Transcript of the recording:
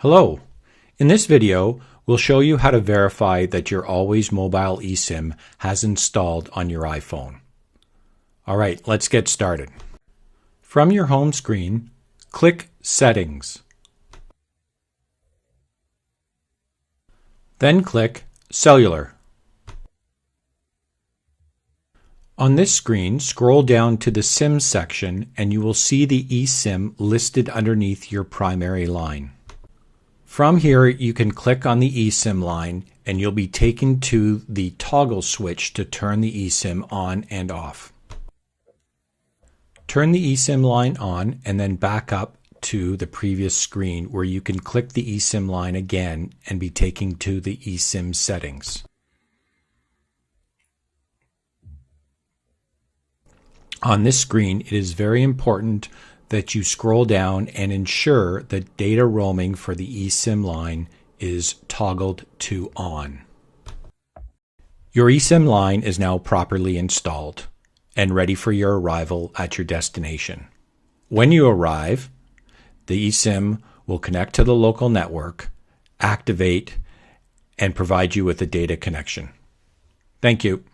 Hello. In this video, we'll show you how to verify that your Always Mobile eSIM has installed on your iPhone. All right, let's get started. From your home screen, click Settings. Then click Cellular. On this screen, scroll down to the SIM section and you will see the eSIM listed underneath your primary line. From here, you can click on the eSIM line and you'll be taken to the toggle switch to turn the eSIM on and off. Turn the eSIM line on and then back up to the previous screen where you can click the eSIM line again and be taken to the eSIM settings. On this screen, it is very important that you scroll down and ensure that data roaming for the eSIM line is toggled to on. Your eSIM line is now properly installed and ready for your arrival at your destination. When you arrive, the eSIM will connect to the local network, activate, and provide you with a data connection. Thank you.